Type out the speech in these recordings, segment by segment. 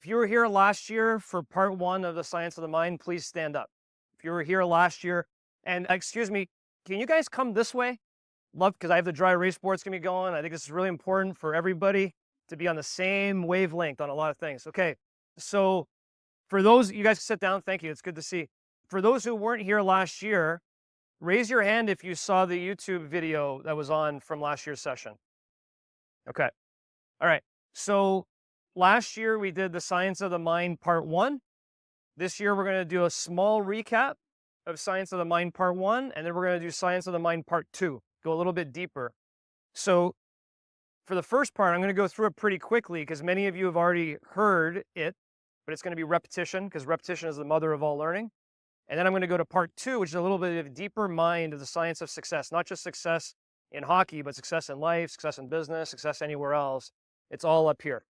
If you were here last year for part one of the Science of the Mind, please stand up. If you were here last year, and excuse me, can you guys come this way? Love, because I have the dry erase board's gonna be going. I think this is really important for everybody to be on the same wavelength on a lot of things. Okay, so for those, you guys can sit down. Thank you. It's good to see. For those who weren't here last year, raise your hand if you saw the YouTube video that was on from last year's session. Okay. All right. So last year we did the Science of the Mind part one. This year we're going to do a small recap of Science of the Mind part one, and then we're going to do Science of the Mind part two, go a little bit deeper. So for the first part, I'm going to go through it pretty quickly because many of you have already heard it, but it's going to be repetition because repetition is the mother of all learning. And then I'm going to go to part two, which is a little bit of a deeper mind of the science of success, not just success in hockey, but success in life, success in business, success anywhere else. It's all up here.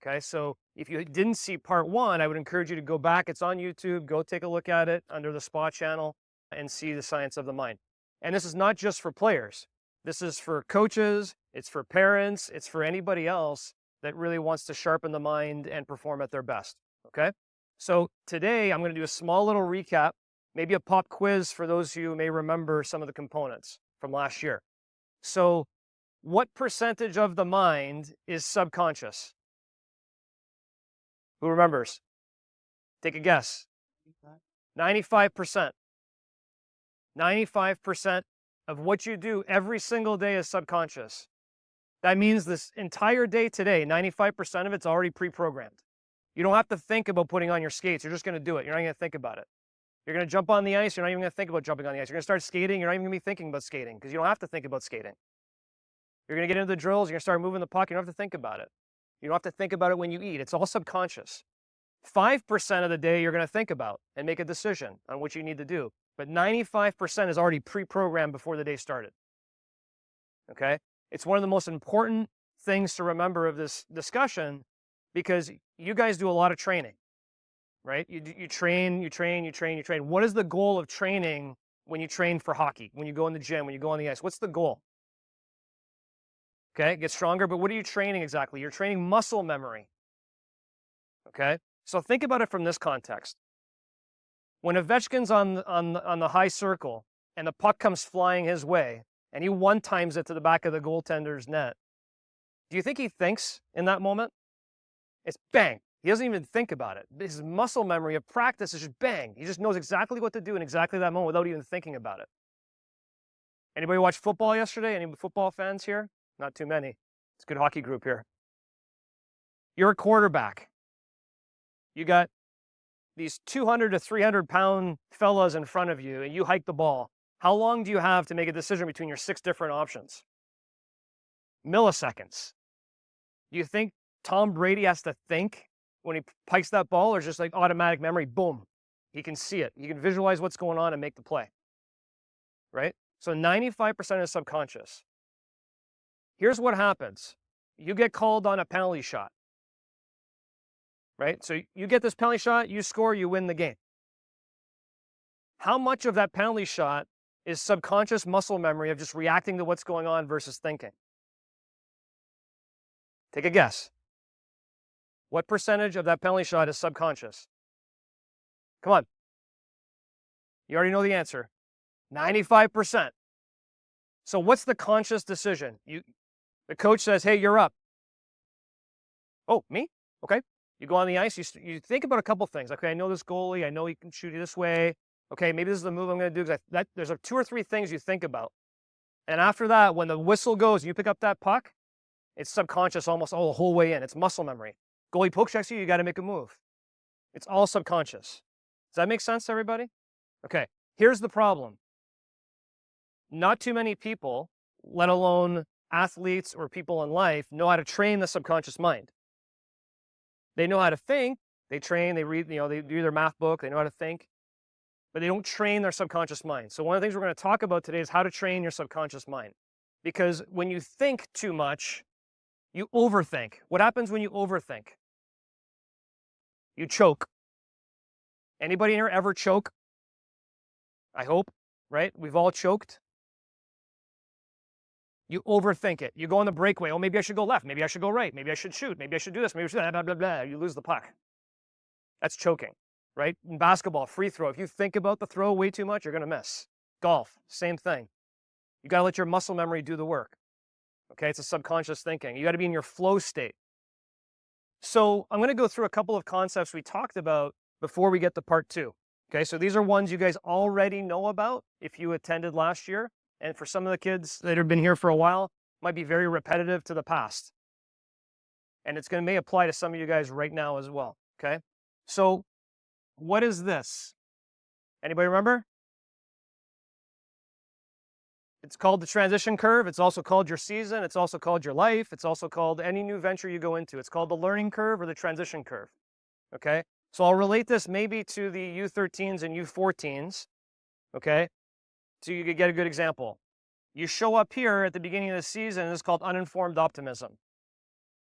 Okay, so if you didn't see part one, I would encourage you to go back. It's on YouTube. Go take a look at it under the SPA channel and see the science of the mind. And this is not just for players. This is for coaches. It's for parents. It's for anybody else that really wants to sharpen the mind and perform at their best. Okay, so today I'm going to do a small little recap, maybe a pop quiz for those who may remember some of the components from last year. So what percentage of the mind is subconscious? Who remembers? Take a guess. 95%. 95% of what you do every single day is subconscious. That means this entire day today, 95% of it's already pre-programmed. You don't have to think about putting on your skates. You're just going to do it. You're not going to think about it. You're going to jump on the ice. You're not even going to think about jumping on the ice. You're going to start skating. You're not even going to be thinking about skating because you don't have to think about skating. You're going to get into the drills. You're going to start moving the puck. You don't have to think about it. You don't have to think about it when you eat. It's all subconscious. 5% of the day you're going to think about and make a decision on what you need to do. But 95% is already pre-programmed before the day started. Okay? It's one of the most important things to remember of this discussion because you guys do a lot of training, right? You train. What is the goal of training when you train for hockey, when you go in the gym, when you go on the ice? What's the goal? Okay, get stronger, but what are you training exactly? You're training muscle memory. Okay, so think about it from this context. When Ovechkin's on the high circle and the puck comes flying his way and he one-times it to the back of the goaltender's net, do you think he thinks in that moment? It's bang. He doesn't even think about it. His muscle memory of practice is just bang. He just knows exactly what to do in exactly that moment without even thinking about it. Anybody watch football yesterday? Any football fans here? Not too many. It's a good hockey group here. You're a quarterback. You got these 200 to 300 pound fellas in front of you and you hike the ball. How long do you have to make a decision between your 6 different options? Milliseconds. Do you think Tom Brady has to think when he pikes that ball, or just like automatic memory, boom, he can see it. He can visualize what's going on and make the play, right? So 95% is subconscious. Here's what happens. You get called on a penalty shot, right? So you get this penalty shot, you score, you win the game. How much of that penalty shot is subconscious muscle memory of just reacting to what's going on versus thinking? Take a guess. What percentage of that penalty shot is subconscious? Come on. You already know the answer. 95%. So what's the conscious decision? The coach says, hey, you're up. Oh, me? Okay. You go on the ice, you think about a couple things. Okay, I know this goalie, I know he can shoot you this way. Okay, maybe this is the move I'm going to do. There's 2 or 3 things you think about. And after that, when the whistle goes, you pick up that puck, it's subconscious almost all the whole way in. It's muscle memory. Goalie poke checks you got to make a move. It's all subconscious. Does that make sense to everybody? Okay, here's the problem. Not too many people, let alone athletes or people in life, know how to train the subconscious mind. They know how to think, they train, they read, they do their math book, they know how to think, but they don't train their subconscious mind. So one of the things we're going to talk about today is how to train your subconscious mind. Because when you think too much, you overthink. What happens when you overthink? You choke. Anybody in here ever choke? I hope, right? We've all choked. You overthink it. You go on the breakaway. Oh, maybe I should go left. Maybe I should go right. Maybe I should shoot. Maybe I should do this. Maybe I should blah, blah, blah, blah. You lose the puck. That's choking, right? In basketball, free throw. If you think about the throw way too much, you're going to miss. Golf, same thing. You got to let your muscle memory do the work. Okay, it's a subconscious thinking. You got to be in your flow state. So I'm going to go through a couple of concepts we talked about before we get to part 2. Okay, so these are ones you guys already know about if you attended last year. And for some of the kids that have been here for a while, might be very repetitive to the past. And it's going to may apply to some of you guys right now as well. Okay, so what is this? Anybody remember? It's called the transition curve. It's also called your season. It's also called your life. It's also called any new venture you go into. It's called the learning curve or the transition curve. Okay, so I'll relate this maybe to the U13s and U14s. Okay, so you could get a good example. You show up here at the beginning of the season, and it's called uninformed optimism.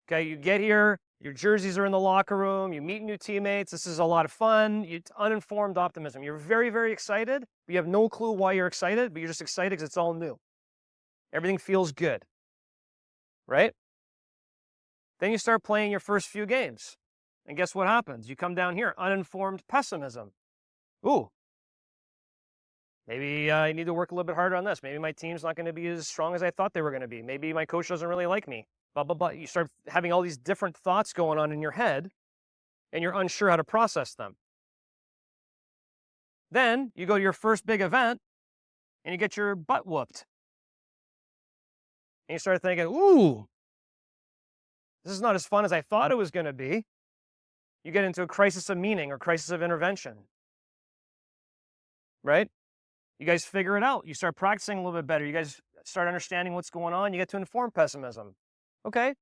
Okay, you get here, your jerseys are in the locker room, you meet new teammates, this is a lot of fun, it's uninformed optimism. You're very, very excited, but you have no clue why you're excited, but you're just excited because it's all new. Everything feels good, right? Then you start playing your first few games, and guess what happens? You come down here, uninformed pessimism. Ooh, maybe I need to work a little bit harder on this. Maybe my team's not going to be as strong as I thought they were going to be. Maybe my coach doesn't really like me. Blah, blah, blah. You start having all these different thoughts going on in your head, and you're unsure how to process them. Then you go to your first big event, and you get your butt whooped. And you start thinking, ooh, this is not as fun as I thought it was going to be. You get into a crisis of meaning or crisis of intervention, right? You guys figure it out. You start practicing a little bit better. You guys start understanding what's going on. You get to informed pessimism. Okay,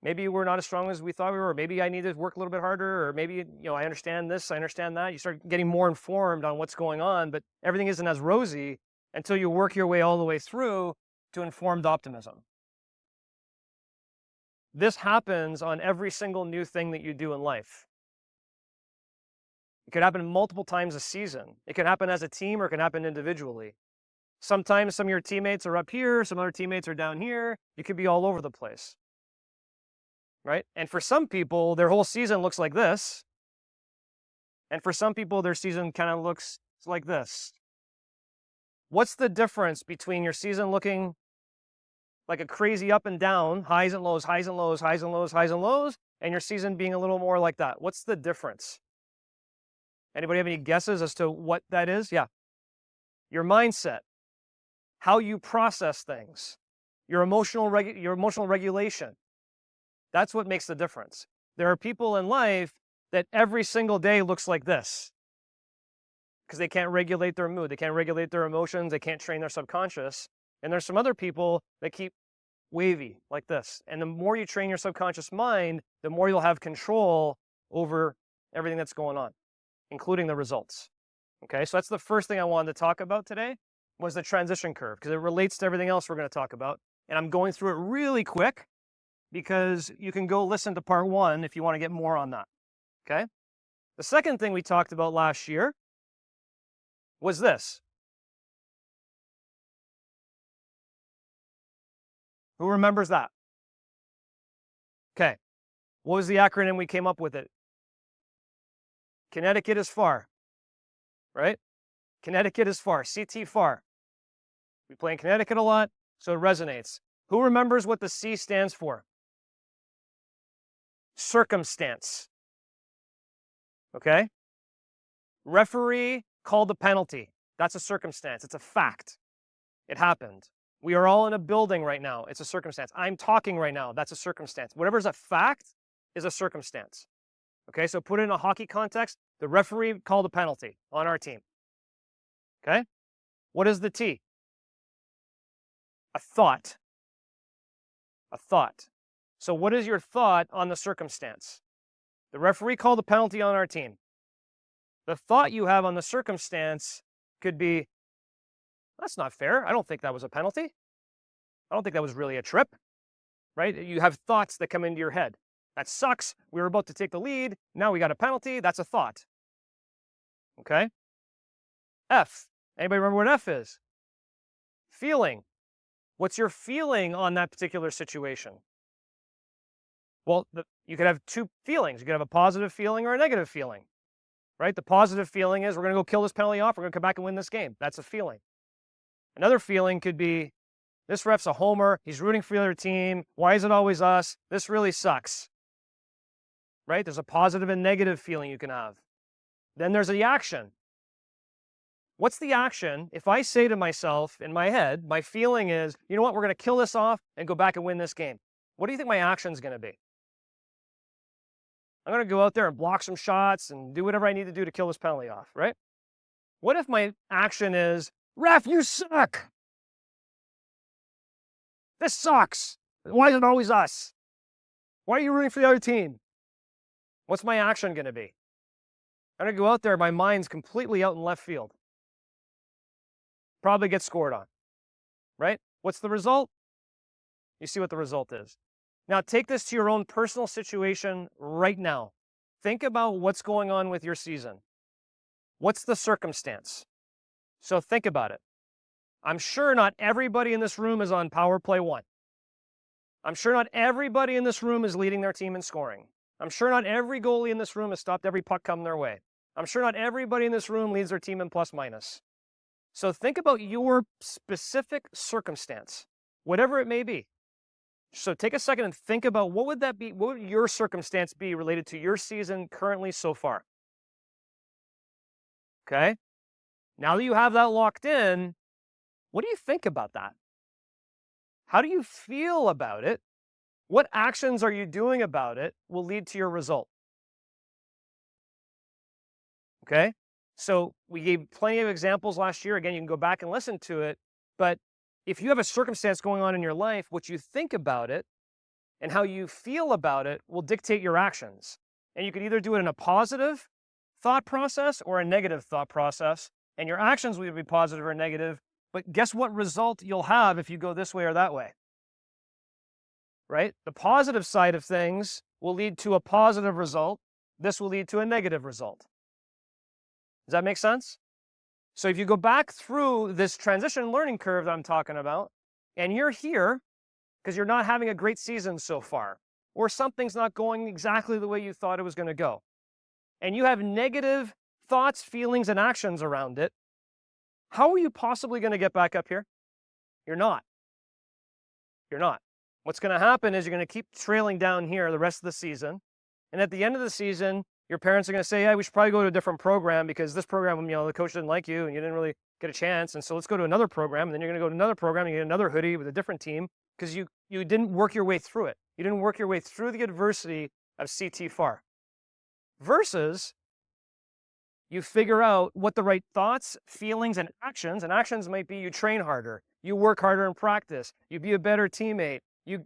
maybe we're not as strong as we thought we were. Or maybe I need to work a little bit harder. Or maybe, I understand this, I understand that. You start getting more informed on what's going on, but everything isn't as rosy until you work your way all the way through to informed optimism. This happens on every single new thing that you do in life. It could happen multiple times a season. It can happen as a team or it can happen individually. Sometimes some of your teammates are up here, some other teammates are down here. You could be all over the place, right? And for some people, their whole season looks like this. And for some people, their season kind of looks like this. What's the difference between your season looking like a crazy up and down, highs and lows, highs and lows, highs and lows, highs and lows, and your season being a little more like that? What's the difference? Anybody have any guesses as to what that is? Yeah. Your mindset, how you process things, your emotional regulation. That's what makes the difference. There are people in life that every single day looks like this because they can't regulate their mood, they can't regulate their emotions, they can't train their subconscious. And there's some other people that keep wavy like this. And the more you train your subconscious mind, the more you'll have control over everything that's going on, including the results. Okay, so that's the first thing I wanted to talk about today was the transition curve because it relates to everything else we're going to talk about. And I'm going through it really quick because you can go listen to part 1 if you want to get more on that. Okay, the second thing we talked about last year was this. Who remembers that? Okay, what was the acronym we came up with it? Connecticut is far, right? Connecticut is far, CTFAR. We play in Connecticut a lot, so it resonates. Who remembers what the C stands for? Circumstance. Okay? Referee called a penalty. That's a circumstance. It's a fact. It happened. We are all in a building right now. It's a circumstance. I'm talking right now. That's a circumstance. Whatever's a fact is a circumstance. Okay, so put it in a hockey context. The referee called a penalty on our team. Okay? What is the T? A thought. A thought. So what is your thought on the circumstance? The referee called a penalty on our team. The thought you have on the circumstance could be, that's not fair. I don't think that was a penalty. I don't think that was really a trip, right? You have thoughts that come into your head. That sucks. We were about to take the lead. Now we got a penalty. That's a thought. Okay? F. Anybody remember what F is? Feeling. What's your feeling on that particular situation? Well, you could have two feelings. You could have a positive feeling or a negative feeling, right? The positive feeling is we're going to go kill this penalty off. We're going to come back and win this game. That's a feeling. Another feeling could be this ref's a homer. He's rooting for the other team. Why is it always us? This really sucks, right? There's a positive and negative feeling you can have. Then there's the action. What's the action? If I say to myself in my head, my feeling is, you know what, we're going to kill this off and go back and win this game. What do you think my action is going to be? I'm going to go out there and block some shots and do whatever I need to do to kill this penalty off, right? What if my action is, ref, you suck. This sucks. Why is it always us? Why are you rooting for the other team? What's my action going to be? I'm going to go out there, my mind's completely out in left field. Probably get scored on, right? What's the result? You see what the result is. Now take this to your own personal situation right now. Think about what's going on with your season. What's the circumstance? So think about it. I'm sure not everybody in this room is on power play 1. I'm sure not everybody in this room is leading their team in scoring. I'm sure not every goalie in this room has stopped every puck coming their way. I'm sure not everybody in this room leads their team in plus minus. So think about your specific circumstance, whatever it may be. So take a second and think about what would that be? What would your circumstance be related to your season currently so far? Okay. Now that you have that locked in, what do you think about that? How do you feel about it? What actions are you doing about it will lead to your result? Okay. So we gave plenty of examples last year. Again, you can go back and listen to it. But if you have a circumstance going on in your life, what you think about it and how you feel about it will dictate your actions. And you can either do it in a positive thought process or a negative thought process. And your actions will be positive or negative. But guess what result you'll have if you go this way or that way? Right? The positive side of things will lead to a positive result. This will lead to a negative result. Does that make sense? So if you go back through this transition learning curve that I'm talking about, and you're here because you're not having a great season so far, or something's not going exactly the way you thought it was going to go, and you have negative thoughts, feelings, and actions around it, how are you possibly going to get back up here? You're not. You're not. What's going to happen is you're going to keep trailing down here the rest of the season, and at the end of the season, your parents are going to say, yeah, we should probably go to a different program because this program, the coach didn't like you and you didn't really get a chance. And so let's go to another program. And then you're going to go to another program and you get another hoodie with a different team because you didn't work your way through it. You didn't work your way through the adversity of CTFAR. Versus you figure out what the right thoughts, feelings, and actions might be. You train harder, you work harder in practice, you be a better teammate, you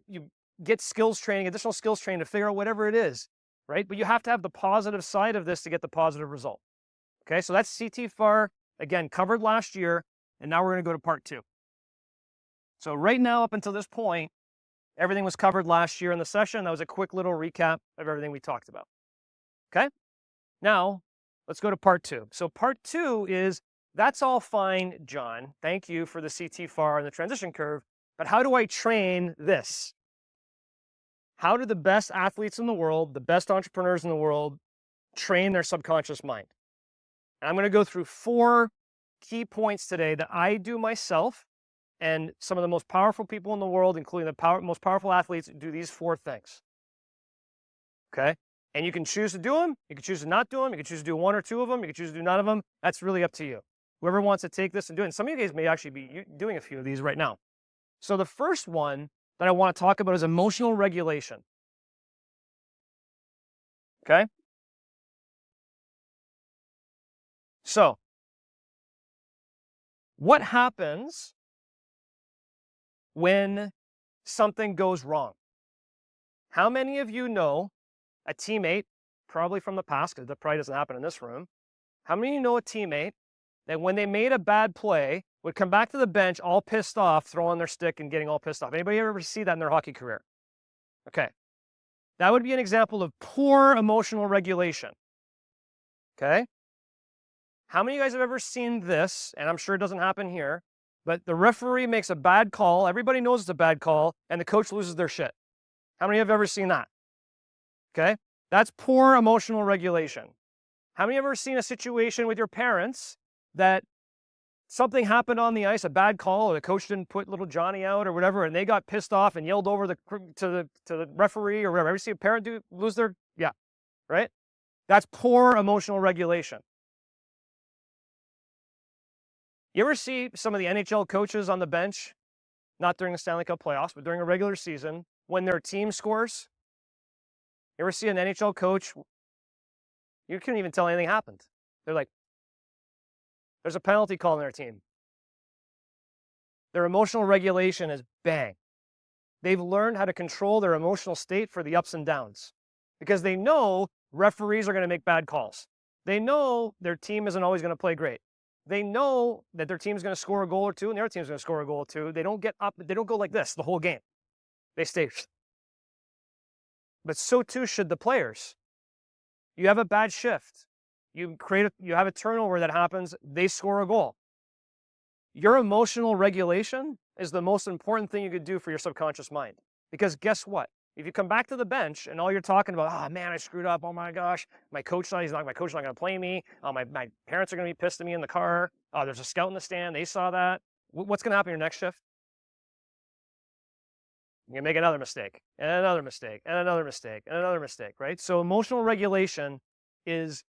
get skills training, additional skills training to figure out whatever it is. Right? But you have to have the positive side of this to get the positive result. Okay, so that's CTFAR, again, covered last year, and now we're going to go to part 2. So right now, up until this point, everything was covered last year in the session. That was a quick little recap of everything we talked about. Okay, now let's go to part 2. So part 2 is, that's all fine, John. Thank you for the CTFAR and the transition curve, but how do I train this? How do the best athletes in the world, the best entrepreneurs in the world, train their subconscious mind? And I'm going to go through 4 key points today that I do myself, and some of the most powerful people in the world, including the most powerful athletes, do these 4 things. Okay? And you can choose to do them, you can choose to not do them, you can choose to do 1 or 2 of them, you can choose to do none of them. That's really up to you. Whoever wants to take this and do it. And some of you guys may actually be doing a few of these right now. So the first one that I want to talk about is emotional regulation. Okay? So, what happens when something goes wrong? How many of you know a teammate, probably from the past, because that probably doesn't happen in this room, how many of you know a teammate that when they made a bad play, would come back to the bench all pissed off, throwing their stick and getting all pissed off? Anybody ever see that in their hockey career? Okay. That would be an example of poor emotional regulation. Okay? How many of you guys have ever seen this, and I'm sure it doesn't happen here, But the referee makes a bad call. Everybody knows it's a bad call, and the coach loses their shit. How many have ever seen that? Okay. That's poor emotional regulation. How many have ever seen a situation with your parents that something happened on the ice, a bad call, or the coach didn't put little Johnny out or whatever, and they got pissed off and yelled over to the referee or whatever? Ever see a parent lose their, yeah, right? That's poor emotional regulation. You ever see some of the NHL coaches on the bench, not during the Stanley Cup playoffs, but during a regular season, when their team scores? You ever see an NHL coach? You couldn't even tell anything happened. They're like, there's a penalty call on their team. Their emotional regulation is bang. They've learned how to control their emotional state for the ups and downs because they know referees are going to make bad calls. They know their team isn't always going to play great. They know that their team's going to score a goal or two and their team's going to score a goal or two. They don't get up. They don't go like this the whole game. They stay. But so too should the players. You have a bad shift. You have a turnover that happens. They score a goal. Your emotional regulation is the most important thing you could do for your subconscious mind. Because guess what? If you come back to the bench and all you're talking about, oh man, I screwed up. Oh my gosh, my coach's not going to play me. Oh, my parents are going to be pissed at me in the car. Oh, there's a scout in the stand. They saw that. What's going to happen in your next shift? You're going to make another mistake, and another mistake, and another mistake, and another mistake, right? So emotional regulation is,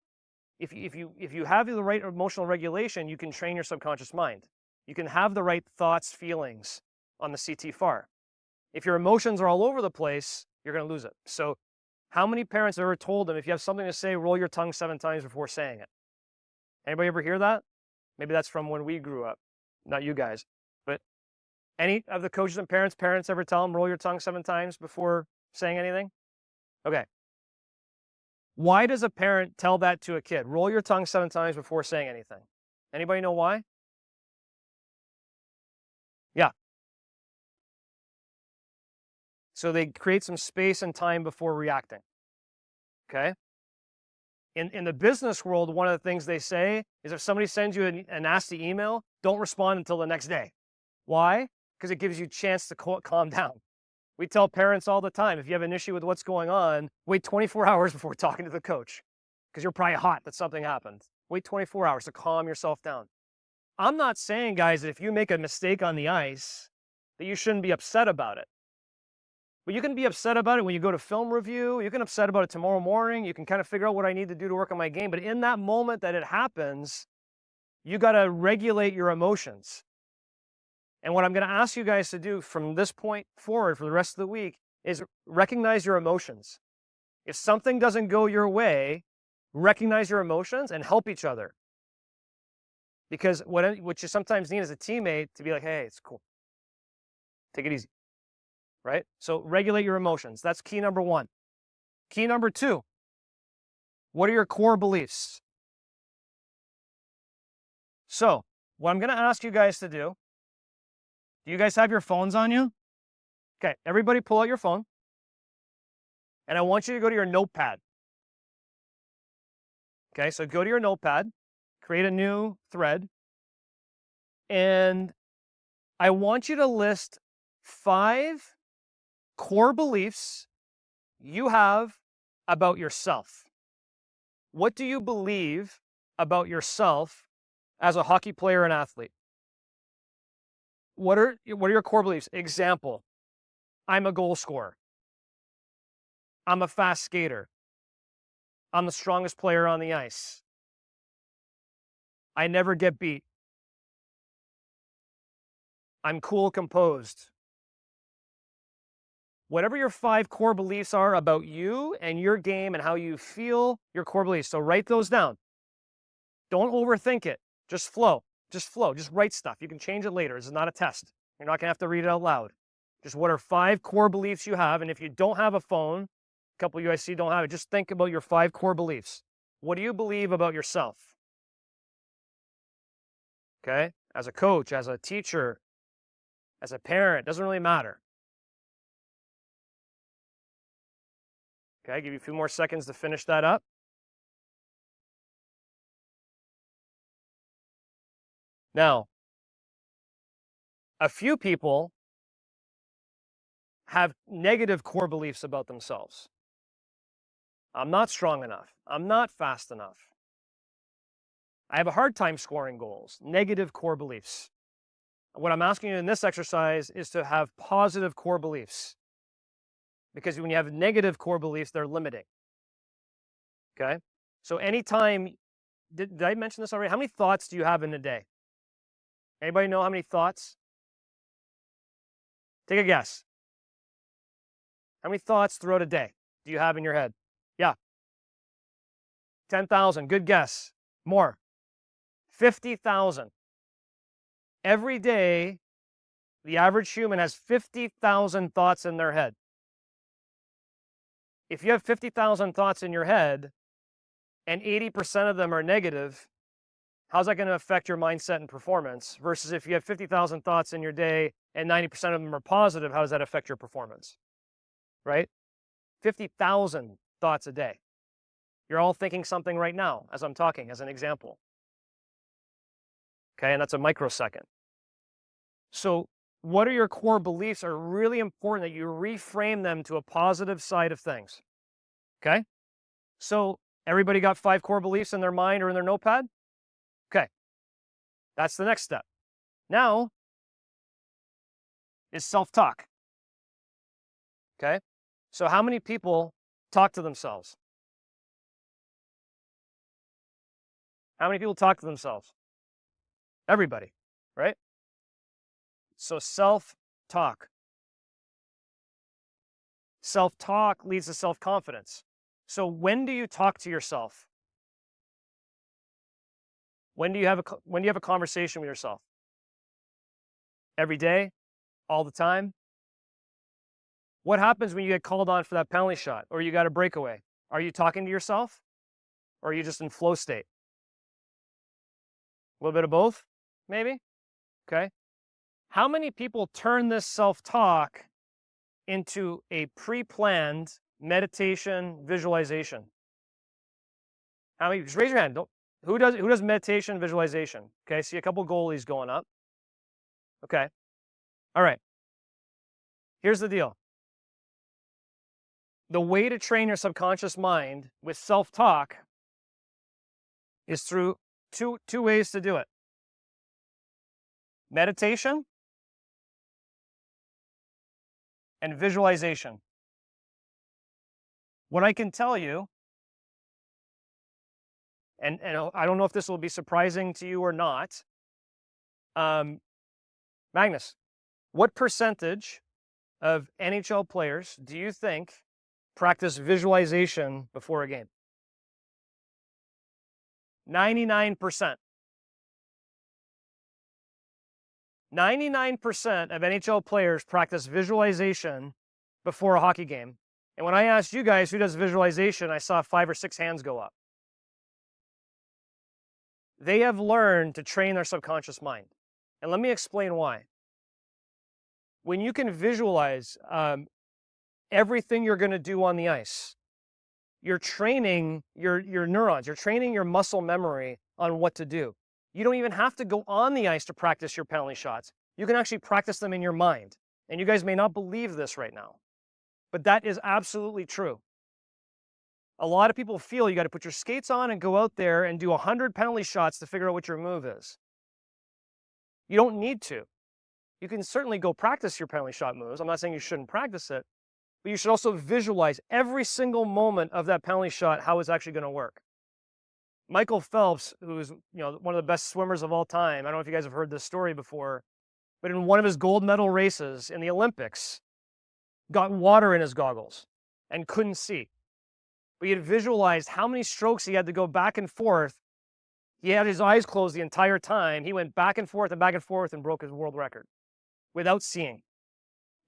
if you have the right emotional regulation, you can train your subconscious mind. You can have the right thoughts, feelings on the CTFAR. If your emotions are all over the place, you're going to lose it. So how many parents have ever told them, if you have something to say, roll your tongue 7 times before saying it? Anybody ever hear that? Maybe that's from when we grew up, not you guys. But any of the coaches and parents ever tell them, roll your tongue 7 times before saying anything? Okay. Why does a parent tell that to a kid? Roll your tongue 7 times before saying anything. Anybody know why? Yeah. So they create some space and time before reacting. Okay. In the business world, one of the things they say is if somebody sends you a nasty email, don't respond until the next day. Why? Because it gives you a chance to calm down. We tell parents all the time, if you have an issue with what's going on, wait 24 hours before talking to the coach, because you're probably hot that something happened. Wait 24 hours to calm yourself down. I'm not saying, guys, that if you make a mistake on the ice, that you shouldn't be upset about it. But you can be upset about it when you go to film review. You can upset about it tomorrow morning. You can kind of figure out what I need to do to work on my game. But in that moment that it happens, you got to regulate your emotions. And what I'm going to ask you guys to do from this point forward for the rest of the week is recognize your emotions. If something doesn't go your way, recognize your emotions and help each other. Because what you sometimes need is a teammate to be like, hey, it's cool. Take it easy. Right? So regulate your emotions. That's key number 1. Key number 2, what are your core beliefs? So what I'm going to ask you guys to do you guys have your phones on you? Okay, everybody pull out your phone. And I want you to go to your notepad. Okay, so go to your notepad, create a new thread, and I want you to list 5 core beliefs you have about yourself. What do you believe about yourself as a hockey player and athlete? What are your core beliefs? Example, I'm a goal scorer. I'm a fast skater. I'm the strongest player on the ice. I never get beat. I'm cool, composed. Whatever your 5 core beliefs are about you and your game and how you feel, your core beliefs. So write those down. Don't overthink it. Just flow. Just flow. Just write stuff. You can change it later. This is not a test. You're not going to have to read it out loud. Just what are 5 core beliefs you have? And if you don't have a phone, a couple of you I see don't have it, just think about your 5 core beliefs. What do you believe about yourself? Okay? As a coach, as a teacher, as a parent, doesn't really matter. Okay, give you a few more seconds to finish that up. Now, A few people have negative core beliefs about themselves. I'm not strong enough. I'm not fast enough. I have a hard time scoring goals. Negative core beliefs. What I'm asking you in this exercise is to have positive core beliefs. Because when you have negative core beliefs, they're limiting. Okay? So anytime, did I mention this already? How many thoughts do you have in a day? Anybody know how many thoughts? Take a guess. How many thoughts throughout a day do you have in your head? Yeah. 10,000. Good guess. More. 50,000. Every day, the average human has 50,000 thoughts in their head. If you have 50,000 thoughts in your head and 80% of them are negative, how's that going to affect your mindset and performance? Versus if you have 50,000 thoughts in your day and 90% of them are positive, how does that affect your performance? Right? 50,000 thoughts a day. You're all thinking something right now as I'm talking, as an example. Okay, and that's a microsecond. So what are your core beliefs are really important that you reframe them to a positive side of things. Okay? So everybody got 5 core beliefs in their mind or in their notepad? Okay. That's the next step. Now is self-talk. Okay? So how many people talk to themselves? How many people talk to themselves? Everybody, right? So self-talk. Self-talk leads to self-confidence. So when do you talk to yourself? When do you have a conversation with yourself? Every day? All the time? What happens when you get called on for that penalty shot or you got a breakaway? Are you talking to yourself or are you just in flow state? A little bit of both, maybe? Okay. How many people turn this self-talk into a pre-planned meditation visualization? How many? Just raise your hand. Who does meditation visualization? Okay, see a couple goalies going up. Okay. All right. Here's the deal. The way to train your subconscious mind with self-talk is through two ways to do it. Meditation and visualization. What I can tell you, and I don't know if this will be surprising to you or not, Magnus, what percentage of NHL players do you think practice visualization before a game? 99%. 99% of NHL players practice visualization before a hockey game. And when I asked you guys who does visualization, I saw 5 or 6 hands go up. They have learned to train their subconscious mind. And let me explain why. When you can visualize everything you're going to do on the ice, you're training your neurons, you're training your muscle memory on what to do. You don't even have to go on the ice to practice your penalty shots. You can actually practice them in your mind. And you guys may not believe this right now, but that is absolutely true. A lot of people feel you got to put your skates on and go out there and do 100 penalty shots to figure out what your move is. You don't need to. You can certainly go practice your penalty shot moves. I'm not saying you shouldn't practice it, but you should also visualize every single moment of that penalty shot, how it's actually going to work. Michael Phelps, who's one of the best swimmers of all time, I don't know if you guys have heard this story before, but in one of his gold medal races in the Olympics, got water in his goggles and couldn't see. But he had visualized how many strokes he had to go back and forth. He had his eyes closed the entire time. He went back and forth and broke his world record without seeing.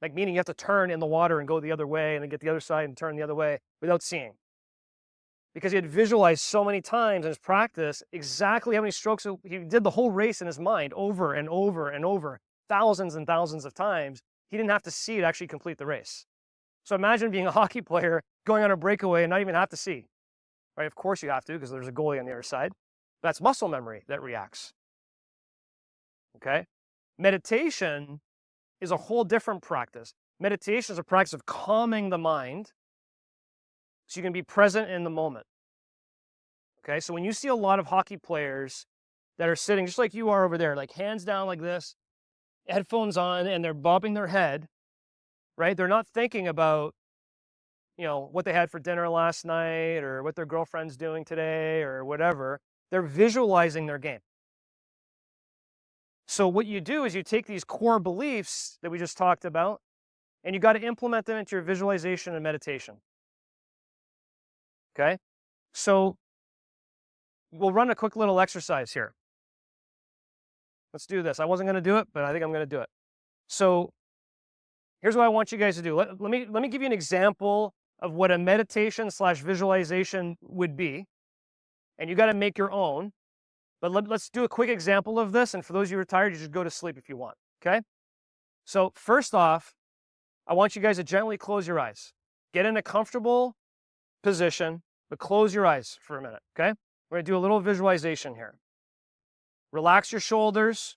Like, meaning you have to turn in the water and go the other way and then get the other side and turn the other way without seeing. Because he had visualized so many times in his practice exactly how many strokes he did the whole race in his mind over and over and over, thousands and thousands of times. He didn't have to see to actually complete the race. So imagine being a hockey player going on a breakaway and not even have to see. Right? Of course you have to, because there's a goalie on the other side. That's muscle memory that reacts. Okay? Meditation is a whole different practice. Meditation is a practice of calming the mind so you can be present in the moment. Okay, so when you see a lot of hockey players that are sitting just like you are over there, like hands down like this, headphones on, and they're bobbing their head, right? They're not thinking about, what they had for dinner last night or what their girlfriend's doing today or whatever. They're visualizing their game. So what you do is you take these core beliefs that we just talked about, and you got to implement them into your visualization and meditation. Okay? So we'll run a quick little exercise here. Let's do this. I wasn't going to do it, but I think I'm going to do it. So here's what I want you guys to do. Let me give you an example of what a meditation / visualization would be. And you got to make your own. But let's do a quick example of this. And for those of you who are tired, you just go to sleep if you want. Okay? So first off, I want you guys to gently close your eyes. Get in a comfortable position, but close your eyes for a minute. Okay? We're going to do a little visualization here. Relax your shoulders.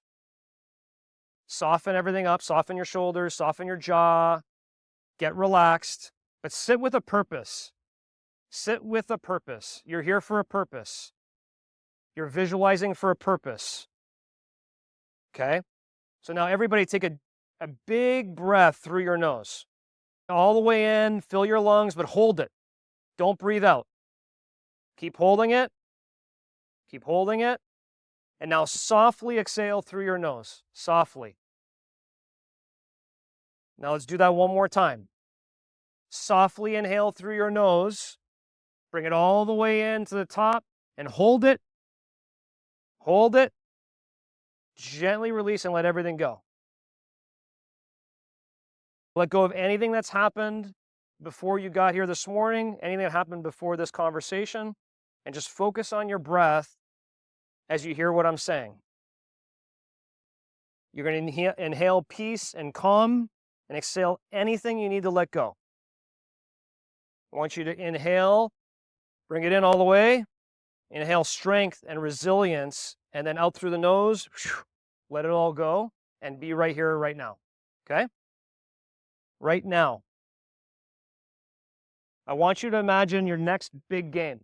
Soften everything up. Soften your shoulders. Soften your jaw. Get relaxed. But sit with a purpose. Sit with a purpose. You're here for a purpose. You're visualizing for a purpose. Okay? So now everybody take a big breath through your nose. All the way in, fill your lungs, but hold it. Don't breathe out. Keep holding it. Keep holding it. And now softly exhale through your nose. Softly. Now let's do that one more time. Softly inhale through your nose. Bring it all the way in to the top and hold it. Hold it. Gently release and let everything go. Let go of anything that's happened before you got here this morning, anything that happened before this conversation, and just focus on your breath as you hear what I'm saying. You're going to inhale peace and calm and exhale anything you need to let go. I want you to inhale, bring it in all the way. Inhale strength and resilience, and then out through the nose, let it all go, and be right here, right now. Okay? Right now. I want you to imagine your next big game.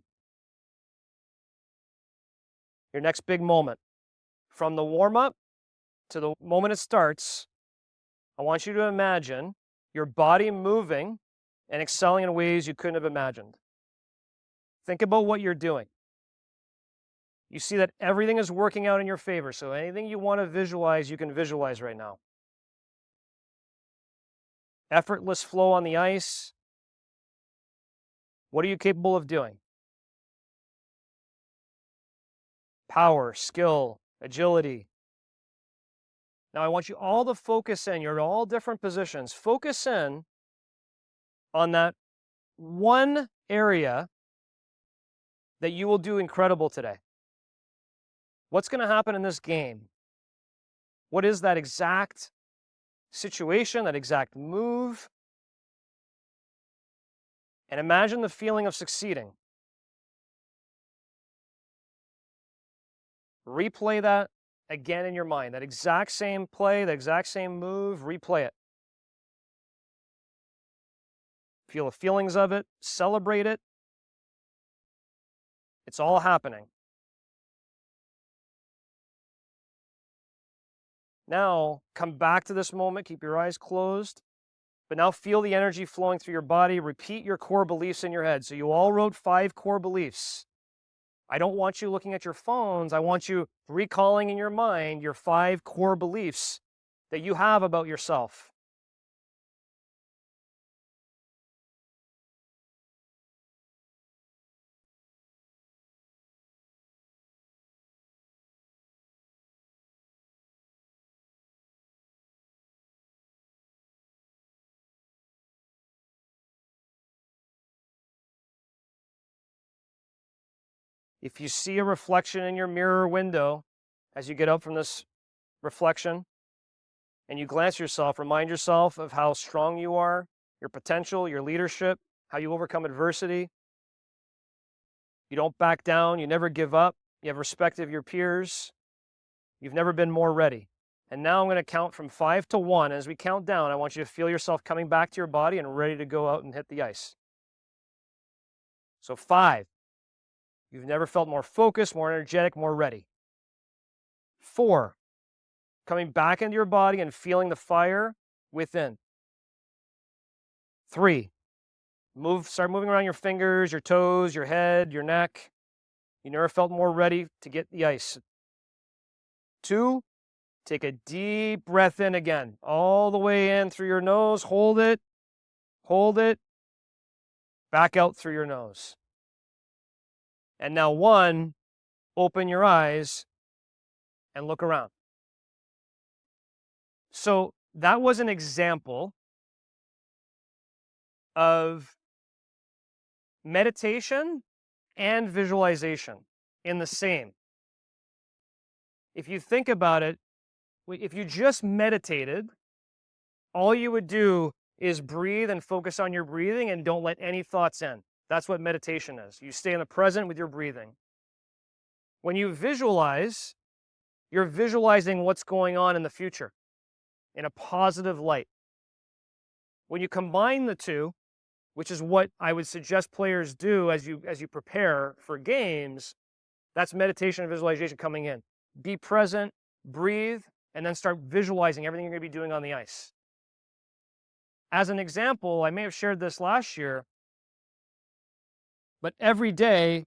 Your next big moment. From the warm-up to the moment it starts, I want you to imagine your body moving and excelling in ways you couldn't have imagined. Think about what you're doing. You see that everything is working out in your favor, so anything you want to visualize, you can visualize right now. Effortless flow on the ice. What are you capable of doing? Power, skill, agility. Now I want you all to focus in. You're in all different positions. Focus in on that one area that you will do incredible today. What's going to happen in this game? What is that exact situation, that exact move? And imagine the feeling of succeeding. Replay that again in your mind. That exact same play, that exact same move, replay it. Feel the feelings of it, celebrate it. It's all happening. Now, come back to this moment, keep your eyes closed, but now feel the energy flowing through your body. Repeat your core beliefs in your head. So you all wrote 5 core beliefs. I don't want you looking at your phones. I want you recalling in your mind your 5 core beliefs that you have about yourself. If you see a reflection in your mirror window as you get up from this reflection and you glance at yourself, remind yourself of how strong you are, your potential, your leadership, how you overcome adversity. You don't back down. You never give up. You have respect of your peers. You've never been more ready. And now I'm going to count from 5 to 1. As we count down, I want you to feel yourself coming back to your body and ready to go out and hit the ice. So 5. You've never felt more focused, more energetic, more ready. 4. Coming back into your body and feeling the fire within. 3. Start moving around your fingers, your toes, your head, your neck. You never felt more ready to get the ice. 2. Take a deep breath in again, all the way in through your nose. Hold it, back out through your nose. And now 1, open your eyes and look around. So that was an example of meditation and visualization in the same. If you think about it, if you just meditated, all you would do is breathe and focus on your breathing and don't let any thoughts in. That's what meditation is. You stay in the present with your breathing. When you visualize, you're visualizing what's going on in the future in a positive light. When you combine the two, which is what I would suggest players do as you prepare for games, that's meditation and visualization coming in. Be present, breathe, and then start visualizing everything you're going to be doing on the ice. As an example, I may have shared this last year, but every day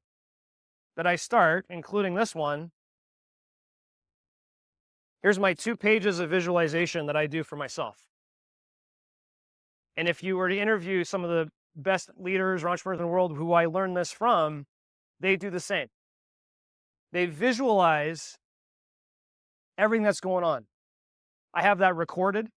that I start, including this one, here's my 2 pages of visualization that I do for myself. And if you were to interview some of the best leaders or entrepreneurs in the world who I learned this from, they do the same. They visualize everything that's going on. I have that recorded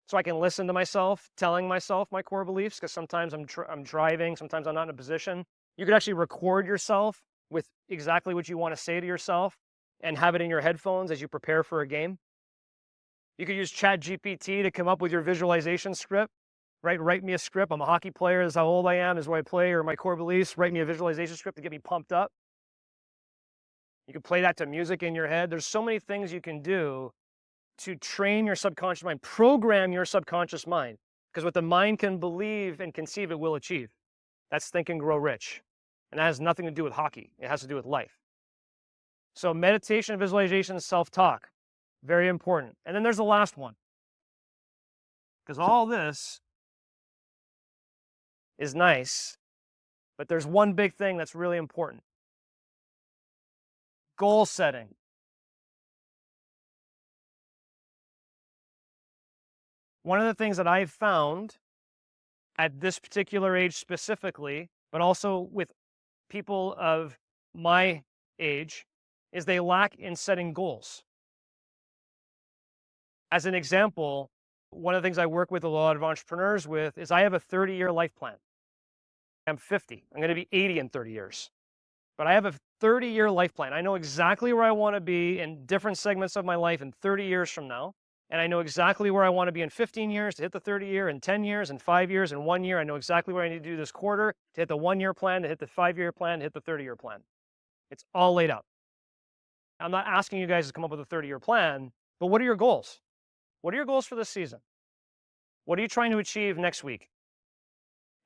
so I can listen to myself, telling myself my core beliefs, because sometimes I'm driving, sometimes I'm not in a position. You could actually record yourself with exactly what you want to say to yourself and have it in your headphones as you prepare for a game. You could use ChatGPT to come up with your visualization script, right? Write me a script. I'm a hockey player. This is how old I am. This is what I play, or my core beliefs. Write me a visualization script to get me pumped up. You can play that to music in your head. There's so many things you can do to train your subconscious mind, program your subconscious mind, because what the mind can believe and conceive, it will achieve. That's Think and Grow Rich. And that has nothing to do with hockey. It has to do with life. So meditation, visualization, self-talk, very important. And then there's the last one, because all this is nice, but there's one big thing that's really important. Goal setting. One of the things that I've found at this particular age specifically, but also with people of my age, is they lack in setting goals. As an example, one of the things I work with a lot of entrepreneurs with is I have a 30-year life plan. I'm 50. I'm going to be 80 in 30 years. But I have a 30-year life plan. I know exactly where I want to be in different segments of my life in 30 years from now. And I know exactly where I want to be in 15 years to hit the 30-year, in 10 years, in 5 years, in 1 year. I know exactly what I need to do this quarter to hit the 1-year plan, to hit the 5-year plan, to hit the 30-year plan. It's all laid out. I'm not asking you guys to come up with a 30-year plan, but what are your goals? What are your goals for this season? What are you trying to achieve next week?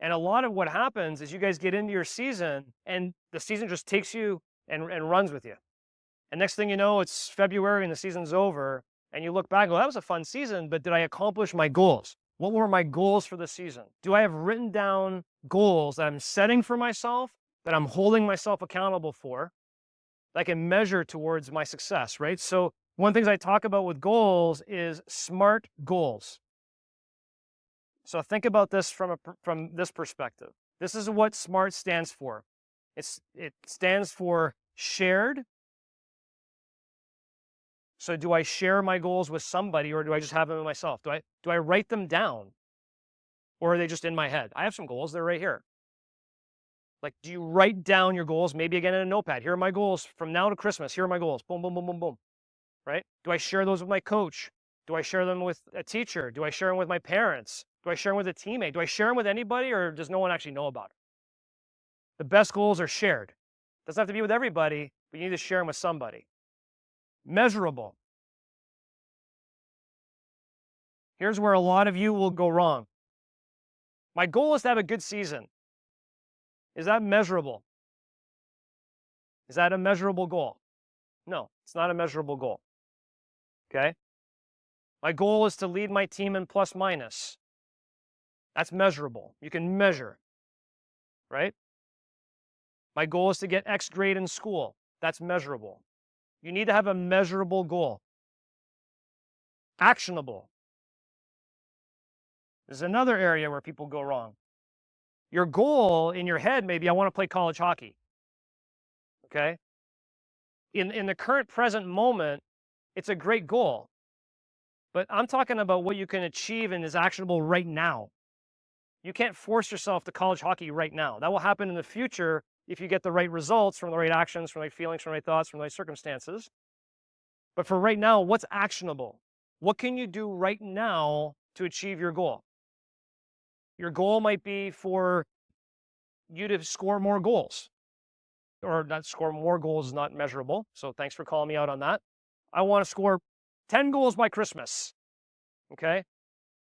And a lot of what happens is you guys get into your season and the season just takes you and runs with you. And next thing you know, it's February and the season's over. And you look back and go, that was a fun season, but did I accomplish my goals? What were my goals for the season? Do I have written down goals that I'm setting for myself, that I'm holding myself accountable for, that I can measure towards my success, right? So one of the things I talk about with goals is SMART goals. So think about this from this perspective. This is what SMART stands for. It stands for shared. So do I share my goals with somebody, or do I just have them in myself? Do I write them down, or are they just in my head? I have some goals. They're right here. Like, do you write down your goals? Maybe again in a notepad. Here are my goals from now to Christmas. Here are my goals. Boom, boom, boom, boom, boom. Right? Do I share those with my coach? Do I share them with a teacher? Do I share them with my parents? Do I share them with a teammate? Do I share them with anybody, or does no one actually know about it? The best goals are shared. Doesn't have to be with everybody, but you need to share them with somebody. Measurable. Here's where a lot of you will go wrong. My goal is to have a good season. Is that measurable? Is that a measurable goal? No, it's not a measurable goal. Okay? My goal is to lead my team in plus minus. That's measurable. You can measure, right? My goal is to get X grade in school. That's measurable. You need to have a measurable goal. Actionable. There's another area where people go wrong. Your goal in your head may be, I want to play college hockey. Okay? In the current present moment, it's a great goal. But I'm talking about what you can achieve and is actionable right now. You can't force yourself to college hockey right now. That will happen in the future if you get the right results from the right actions, from the right feelings, from the right thoughts, from the right circumstances. But for right now, what's actionable? What can you do right now to achieve your goal? Your goal might be for you to score more goals. Or not score more goals is not measurable. So thanks for calling me out on that. I want to score 10 goals by Christmas. Okay?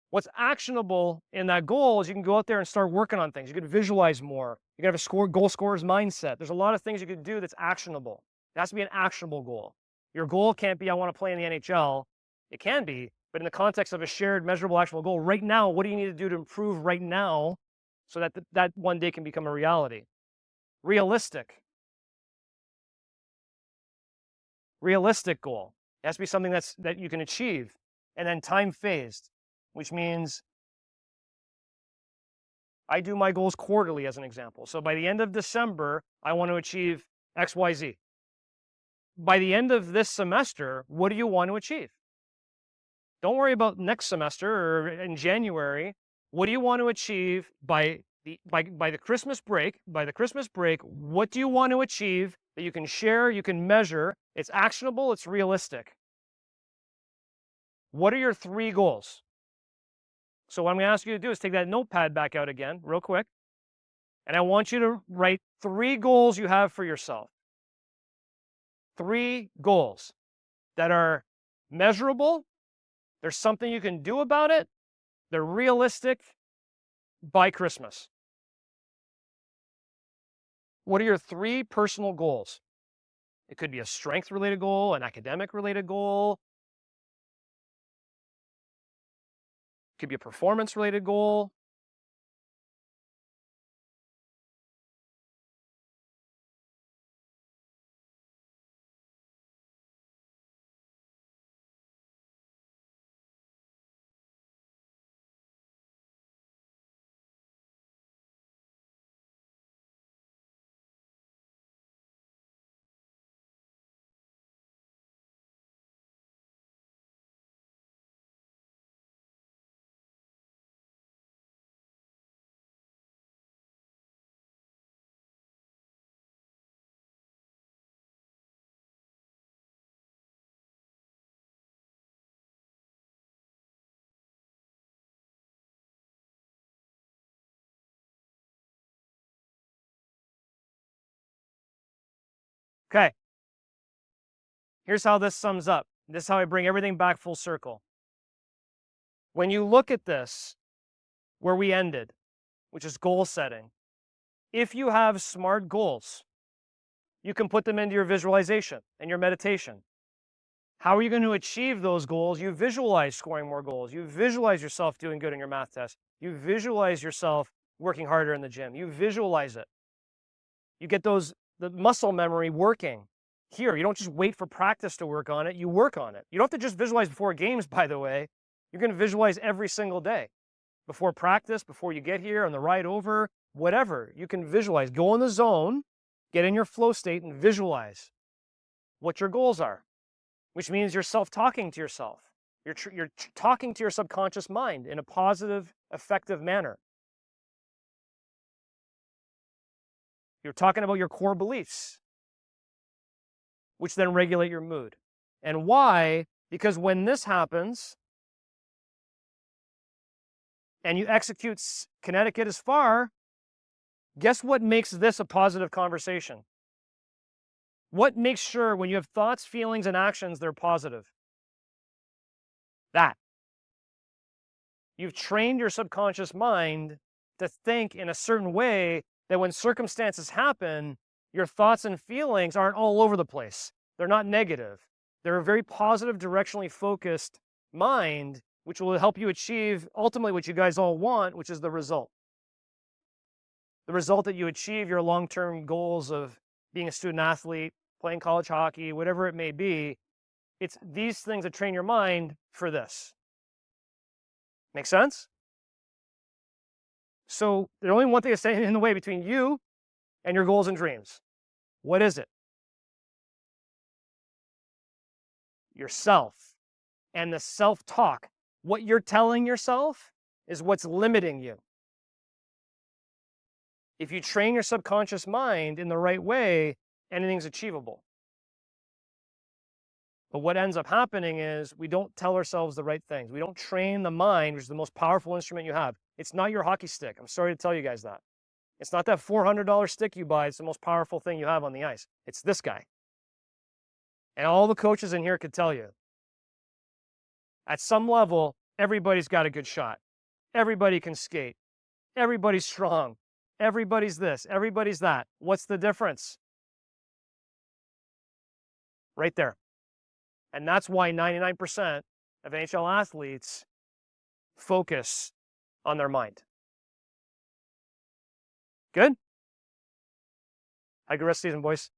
What's actionable in that goal is you can go out there and start working on things. You can visualize more. You can have a goal scorer's mindset. There's a lot of things you can do that's actionable. It has to be an actionable goal. Your goal can't be, I want to play in the NHL. It can be, but in the context of a shared, measurable, actionable goal, right now, what do you need to do to improve right now so that that one day can become a reality? Realistic. Realistic goal. It has to be something that you can achieve. And then time phased, which means I do my goals quarterly as an example. So by the end of December, I want to achieve X, Y, Z. By the end of this semester, what do you want to achieve? Don't worry about next semester or in January. What do you want to achieve by the Christmas break? By the Christmas break, what do you want to achieve that you can share, you can measure, it's actionable, it's realistic? What are your 3 goals? So what I'm going to ask you to do is take that notepad back out again, real quick. And I want you to write 3 goals you have for yourself. 3 goals that are measurable. There's something you can do about it. They're realistic by Christmas. What are your 3 personal goals? It could be a strength-related goal, an academic-related goal. It could be a performance-related goal. Okay. Here's how this sums up. This is how I bring everything back full circle. When you look at this, where we ended, which is goal setting, if you have SMART goals, you can put them into your visualization and your meditation. How are you going to achieve those goals? You visualize scoring more goals. You visualize yourself doing good in your math test. You visualize yourself working harder in the gym. You visualize it. You get the muscle memory working here. You don't just wait for practice to work on it. You work on it. You don't have to just visualize before games, by the way. You're going to visualize every single day. Before practice, before you get here, on the ride over, whatever. You can visualize. Go in the zone, get in your flow state, and visualize what your goals are, which means you're self-talking to yourself. You're talking to your subconscious mind in a positive, effective manner. You're talking about your core beliefs, which then regulate your mood. And why? Because when this happens, and you execute Connecticut is far, guess what makes this a positive conversation? What makes sure when you have thoughts, feelings, and actions, they're positive? That. You've trained your subconscious mind to think in a certain way that when circumstances happen, your thoughts and feelings aren't all over the place. They're not negative. They're a very positive, directionally focused mind, which will help you achieve ultimately what you guys all want, which is the result. The result that you achieve your long-term goals of being a student athlete, playing college hockey, whatever it may be. It's these things that train your mind for this. Make sense? So there's only one thing that's standing in the way between you and your goals and dreams. What is it? Yourself and the self-talk. What you're telling yourself is what's limiting you. If you train your subconscious mind in the right way, anything's achievable. But what ends up happening is we don't tell ourselves the right things. We don't train the mind, which is the most powerful instrument you have. It's not your hockey stick. I'm sorry to tell you guys that. It's not that $400 stick you buy. It's the most powerful thing you have on the ice. It's this guy. And all the coaches in here could tell you. At some level, everybody's got a good shot. Everybody can skate. Everybody's strong. Everybody's this. Everybody's that. What's the difference? Right there. And that's why 99% of NHL athletes focus on their mind. Good? Have a good rest of the season, boys.